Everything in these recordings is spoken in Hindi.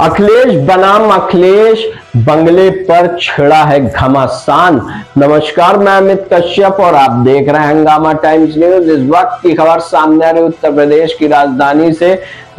अखिलेश बनाम अखिलेश बंगले पर छिड़ा है घमासान। नमस्कार, मैं अमित कश्यप और आप देख रहे हैं हंगामा टाइम्स न्यूज। इस वक्त की खबर सामने आ रही उत्तर प्रदेश की राजधानी से,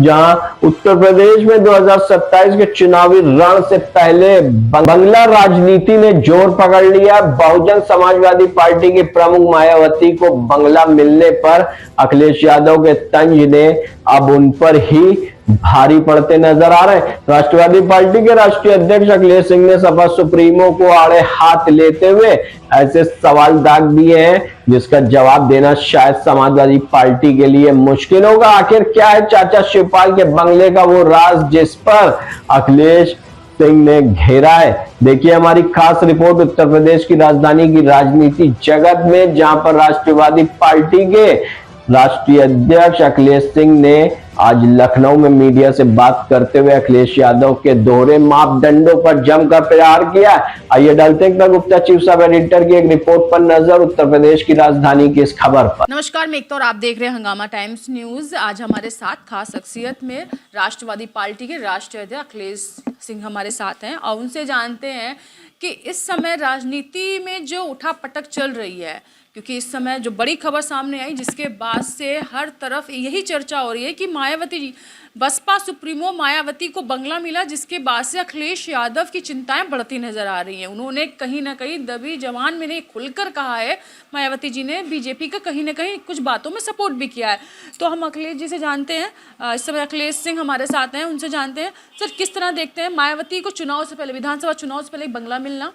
जहां उत्तर प्रदेश में 2027 के चुनावी रण से पहले बंगला राजनीति ने जोर पकड़ लिया। बहुजन समाजवादी पार्टी की प्रमुख मायावती को बंगला मिलने पर अखिलेश यादव के तंज ने अब उन पर ही भारी पड़ते नजर आ रहे हैं। राष्ट्रवादी पार्टी के राष्ट्रीय अध्यक्ष अखिलेश सिंह ने सपा सुप्रीमो को आड़े हाथ लेते हुए ऐसे सवाल दाग दिए हैं जिसका जवाब देना शायद समाजवादी पार्टी के लिए मुश्किल होगा। आखिर क्या है चाचा शिवपाल के बंगले का वो राज जिस पर अखिलेश सिंह ने घेरा है? देखिए हमारी खास रिपोर्ट उत्तर प्रदेश की राजधानी की राजनीति जगत में, जहां पर राष्ट्रवादी पार्टी के राष्ट्रीय अध्यक्ष अखिलेश सिंह ने आज लखनऊ में मीडिया से बात करते हुए अखिलेश यादव के दोहरे मापदंडों पर जमकर प्रहार किया। आइए डालते हैं गुप्ता चीफ सब एडिटर की एक रिपोर्ट पर नजर उत्तर प्रदेश की राजधानी की इस खबर पर। नमस्कार, मैं एकता और आप देख रहे हैं हंगामा टाइम्स न्यूज। आज हमारे साथ खास शख्सियत में राष्ट्रवादी पार्टी के राष्ट्रीय अध्यक्ष अखिलेश सिंह हमारे साथ हैं और उनसे जानते हैं कि इस समय राजनीति में जो उठापटक चल रही है, क्योंकि इस समय जो बड़ी खबर सामने आई जिसके बाद से हर तरफ यही चर्चा हो रही है कि मायावती जी, बसपा सुप्रीमो मायावती को बंगला मिला, जिसके बाद से अखिलेश यादव की चिंताएं बढ़ती नजर आ रही हैं। उन्होंने कहीं ना कहीं दबी जवान में नहीं खुलकर कहा है, मायावती जी ने बीजेपी का कहीं ना कहीं कुछ बातों में सपोर्ट भी किया है। तो हम अखिलेश जी से जानते हैं, इस समय अखिलेश सिंह हमारे साथ हैं, उनसे जानते हैं सर किस तरह देखते हैं मायावती को चुनाव से पहले, विधानसभा चुनाव से पहले बंगला मिलना,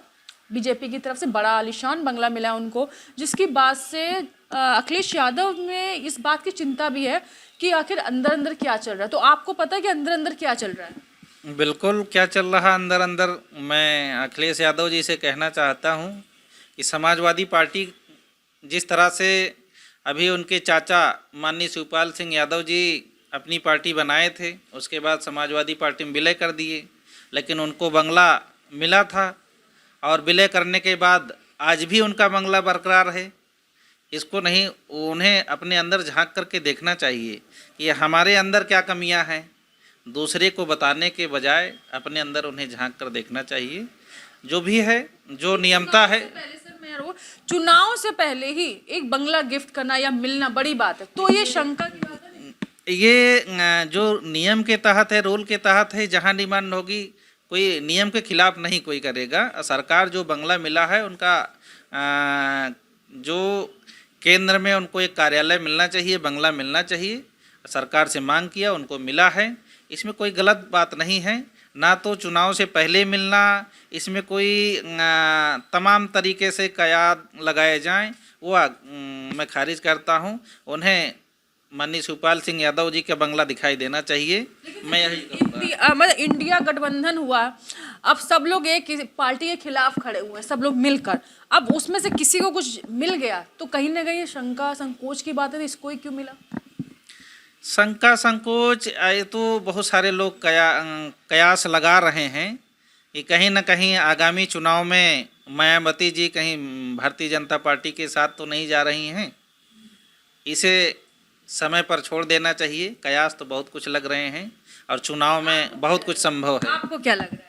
बीजेपी की तरफ से बड़ा आलीशान बंगला मिला उनको, जिसकी बात से अखिलेश यादव में इस बात की चिंता भी है कि आखिर अंदर अंदर क्या चल रहा है। तो आपको पता है कि अंदर अंदर क्या चल रहा है? बिल्कुल, क्या चल रहा अंदर अंदर मैं अखिलेश यादव जी से कहना चाहता हूं कि समाजवादी पार्टी जिस तरह से अभी उनके चाचा माननीय शिवपाल सिंह यादव जी अपनी पार्टी बनाए थे, उसके बाद समाजवादी पार्टी में विलय कर दिए, लेकिन उनको बंगला मिला था और विलय करने के बाद आज भी उनका बंगला बरकरार है। इसको नहीं, उन्हें अपने अंदर झांक करके देखना चाहिए कि हमारे अंदर क्या कमियां हैं। दूसरे को बताने के बजाय अपने अंदर उन्हें झांक कर देखना चाहिए। जो भी है, जो नियमता है। चुनाव से पहले ही एक बंगला गिफ्ट करना या मिलना बड़ी बात है, तो ये शंका की बात है। ये जो नियम के तहत है, रूल के तहत है, जहाँ डिमांड होगी कोई नियम के खिलाफ नहीं कोई करेगा। सरकार जो बंगला मिला है उनका जो केंद्र में उनको एक कार्यालय मिलना चाहिए, बंगला मिलना चाहिए। सरकार से मांग किया, उनको मिला है, इसमें कोई गलत बात नहीं है। ना तो चुनाव से पहले मिलना, इसमें कोई तमाम तरीके से कयाद लगाए जाएं, वो मैं खारिज करता हूं। उन्हें माननीय शिवपाल सिंह यादव जी का बंगला दिखाई देना चाहिए। मैं यही मतलब इंडिया गठबंधन हुआ, अब सब लोग एक पार्टी के खिलाफ खड़े हुए हैं, सब लोग मिलकर, अब उसमें से किसी को कुछ मिल गया तो कहीं ना कहीं शंका संकोच की बात है, इसको ही क्यों मिला? शंका संकोच ये तो बहुत सारे लोग कयास लगा रहे हैं कि कहीं ना कहीं आगामी चुनाव में मायावती जी कहीं भारतीय जनता पार्टी के साथ तो नहीं जा रही हैं। इसे समय पर छोड़ देना चाहिए। कयास तो बहुत कुछ लग रहे हैं और चुनाव में बहुत कुछ संभव है। आपको क्या लग रहा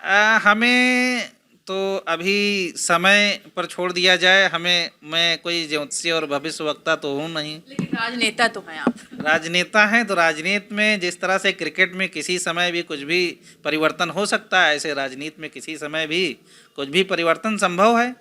है? हमें तो अभी समय पर छोड़ दिया जाए। मैं कोई ज्योतिषी और भविष्यवक्ता तो हूँ नहीं, लेकिन राजनेता तो हैं आप। राजनेता हैं तो राजनीति में जिस तरह से क्रिकेट में किसी समय भी कुछ भी परिवर्तन हो सकता है, ऐसे राजनीति में किसी समय भी कुछ भी परिवर्तन संभव है।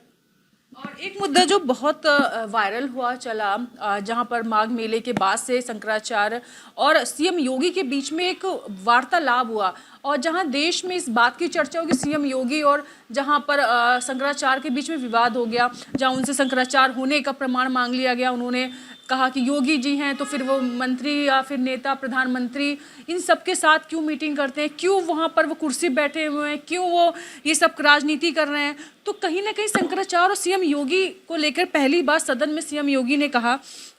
और एक मुद्दा जो बहुत वायरल हुआ चला, जहां पर माघ मेले के बाद से शंकराचार्य और सीएम योगी के बीच में एक वार्तालाप हुआ, और जहां देश में इस बात की चर्चा हो कि सीएम योगी और जहां पर शंकराचार्य के बीच में विवाद हो गया, जहां उनसे शंकराचार्य होने का प्रमाण मांग लिया गया। उन्होंने कहा कि योगी जी हैं तो फिर वो मंत्री या फिर नेता, प्रधानमंत्री, इन सब के साथ क्यों मीटिंग करते हैं, क्यों वहाँ पर वो कुर्सी बैठे हुए हैं, क्यों वो ये सब राजनीति कर रहे हैं। तो कहीं ना कहीं शंकराचार्य और सीएम योगी को लेकर पहली बार सदन में सीएम योगी ने कहा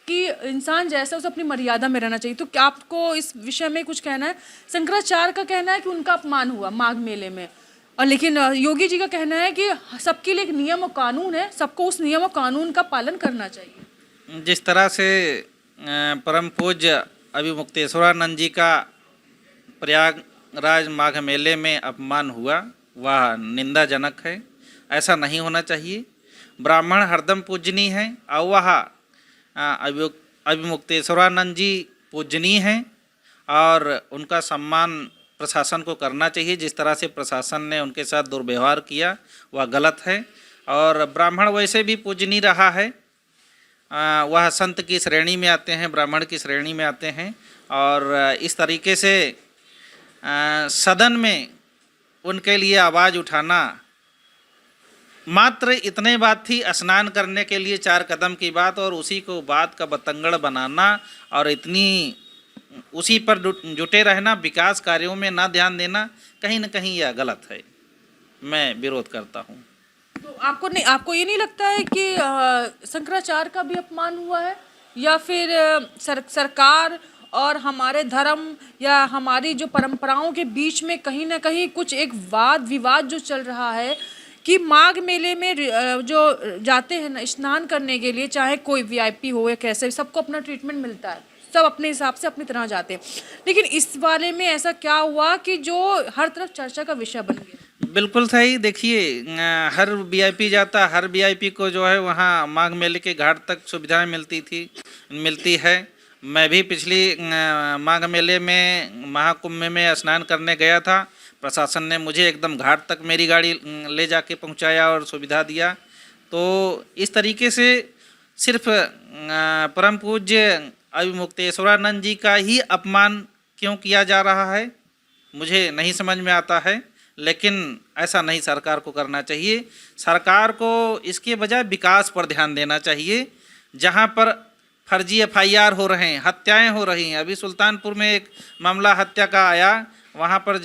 कि इंसान जैसा उसे अपनी मर्यादा में रहना चाहिए। तो क्या आपको इस विषय में कुछ कहना है? शंकराचार्य का कहना है कि उनका अपमान हुआ माघ मेले में, और लेकिन योगी जी का कहना है कि सबके लिए एक नियम और कानून है, सबको उस नियम और कानून का पालन करना चाहिए। जिस तरह से परम पूज्य अभिमुक्तेश्वरानंद जी का प्रयाग प्रयागराज माघ मेले में अपमान हुआ वह निंदाजनक है। ऐसा नहीं होना चाहिए। ब्राह्मण हरदम पूजनीय हैं और वह अभिमुक्तेश्वरानंद जी पूजनीय हैं और उनका सम्मान प्रशासन को करना चाहिए। जिस तरह से प्रशासन ने उनके साथ दुर्व्यवहार किया वह गलत है। और ब्राह्मण वैसे भी पूजनीय रहा है। वह संत की श्रेणी में आते हैं, ब्राह्मण की श्रेणी में आते हैं। और इस तरीके से सदन में उनके लिए आवाज़ उठाना, मात्र इतने बात थी, स्नान करने के लिए 4 कदम की बात और उसी को बात का बतंगड़ बनाना और इतनी उसी पर जुटे रहना, विकास कार्यों में ना ध्यान देना, कहीं न कहीं यह गलत है। मैं विरोध करता हूँ। तो आपको ये नहीं लगता है कि शंकराचार्य का भी अपमान हुआ है, या फिर सरकार और हमारे धर्म या हमारी जो परंपराओं के बीच में कहीं ना कहीं कुछ एक वाद विवाद जो चल रहा है कि माघ मेले में जो जाते हैं ना स्नान करने के लिए, चाहे कोई वीआईपी हो या कैसे, सबको अपना ट्रीटमेंट मिलता है, सब अपने हिसाब से अपनी तरह जाते हैं, लेकिन इस बारे में ऐसा क्या हुआ कि जो हर तरफ चर्चा का विषय बन गया? बिल्कुल सही। देखिए, हर वीआईपी जाता, हर वीआईपी को जो है वहाँ माघ मेले के घाट तक सुविधाएं मिलती है। मैं भी पिछली माघ मेले में महाकुंभ में स्नान करने गया था। प्रशासन ने मुझे एकदम घाट तक मेरी गाड़ी ले जाके पहुंचाया और सुविधा दिया। तो इस तरीके से सिर्फ परम पूज्य अभिमुक्तेश्वरानंद जी का ही अपमान क्यों किया जा रहा है, मुझे नहीं समझ में आता है। लेकिन ऐसा नहीं सरकार को करना चाहिए। सरकार को इसके बजाय विकास पर ध्यान देना चाहिए। जहां पर फर्जी एफआईआर हो रहे हैं, हत्याएं हो रही हैं, अभी सुल्तानपुर में एक मामला हत्या का आया, वहां पर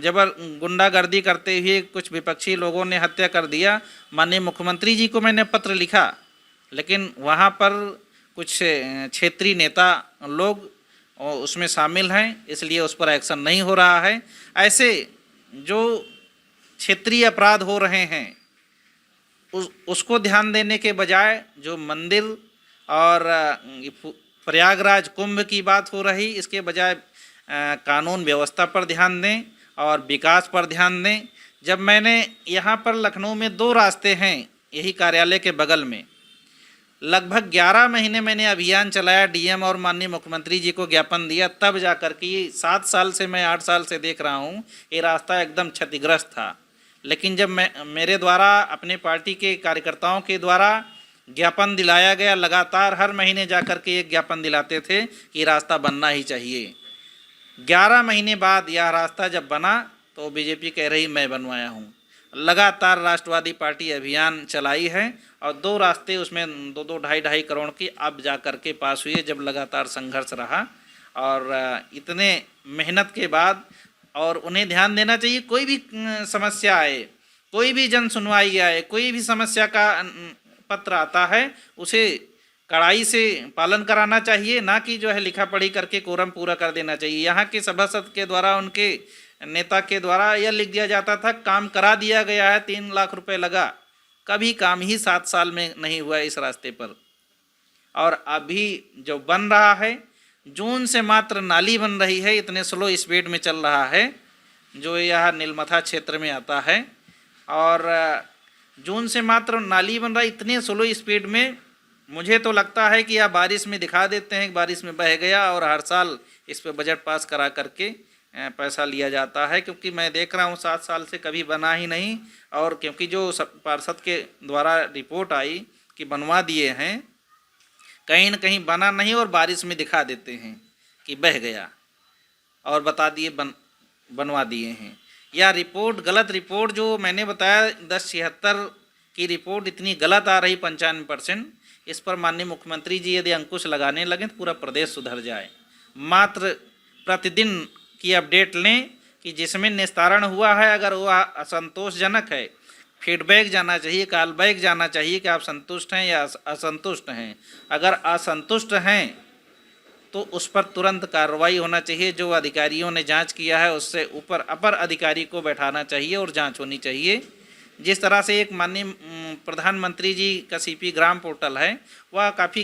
जबर गुंडागर्दी करते हुए कुछ विपक्षी लोगों ने हत्या कर दिया। माननीय मुख्यमंत्री जी को मैंने पत्र लिखा, लेकिन वहां पर कुछ क्षेत्रीय नेता लोग उसमें शामिल हैं, इसलिए उस पर एक्शन नहीं हो रहा है। ऐसे जो क्षेत्रीय अपराध हो रहे हैं उसको ध्यान देने के बजाय जो मंदिर और प्रयागराज कुंभ की बात हो रही, इसके बजाय कानून व्यवस्था पर ध्यान दें और विकास पर ध्यान दें। जब मैंने यहाँ पर लखनऊ में 2 रास्ते हैं यही कार्यालय के बगल में, लगभग 11 महीने मैंने अभियान चलाया, डीएम और माननीय मुख्यमंत्री जी को ज्ञापन दिया, तब जाकर के 7 साल से मैं 8 साल से देख रहा हूँ ये रास्ता एकदम क्षतिग्रस्त था। लेकिन जब मेरे द्वारा अपने पार्टी के कार्यकर्ताओं के द्वारा ज्ञापन दिलाया गया, लगातार हर महीने जाकर के एक ज्ञापन दिलाते थे कि रास्ता बनना ही चाहिए। 11 महीने बाद यह रास्ता जब बना तो बीजेपी कह रही मैं बनवाया हूँ। लगातार राष्ट्रवादी पार्टी अभियान चलाई है और 2 रास्ते उसमें 2-2 ढाई करोड़ की अब जा कर के पास हुए, जब लगातार संघर्ष रहा। और इतने मेहनत के बाद और उन्हें ध्यान देना चाहिए, कोई भी समस्या आए, कोई भी जन सुनवाई आए, कोई भी समस्या का पत्र आता है उसे कड़ाई से पालन कराना चाहिए, ना कि जो है लिखा पढ़ी करके कोरम पूरा कर देना चाहिए। यहाँ के सभासद के द्वारा, उनके नेता के द्वारा यह लिख दिया जाता था काम करा दिया गया है, 3 लाख रुपए लगा, कभी काम ही 7 साल में नहीं हुआ इस रास्ते पर। और अभी जो बन रहा है, जून से मात्र नाली बन रही है, इतने स्लो स्पीड में चल रहा है, जो यह नीलमथा क्षेत्र में आता है। और जून से मात्र नाली बन रहा है इतने स्लो स्पीड में, मुझे तो लगता है कि यह बारिश में दिखा देते हैं, बारिश में बह गया और हर साल इस पे बजट पास करा करके पैसा लिया जाता है। क्योंकि मैं देख रहा हूँ 7 साल से कभी बना ही नहीं। और क्योंकि जो पार्षद के द्वारा रिपोर्ट आई कि बनवा दिए हैं, कहीं न कहीं बना नहीं और बारिश में दिखा देते हैं कि बह गया और बता दिए बनवा दिए हैं। यह रिपोर्ट गलत रिपोर्ट जो मैंने बताया 1076 की रिपोर्ट इतनी गलत आ रही 95%, इस पर माननीय मुख्यमंत्री जी यदि अंकुश लगाने लगें तो पूरा प्रदेश सुधर जाए। मात्र प्रतिदिन की अपडेट लें कि जिसमें निस्तारण हुआ है, अगर वह असंतोषजनक है, फीडबैक जाना चाहिए, कॉलबैक जाना चाहिए कि आप संतुष्ट हैं या असंतुष्ट हैं। अगर असंतुष्ट हैं तो उस पर तुरंत कार्रवाई होना चाहिए। जो अधिकारियों ने जांच किया है उससे ऊपर अपर अधिकारी को बैठाना चाहिए और जांच होनी चाहिए। जिस तरह से एक माननीय प्रधानमंत्री जी का सीपी ग्राम पोर्टल है, वह काफ़ी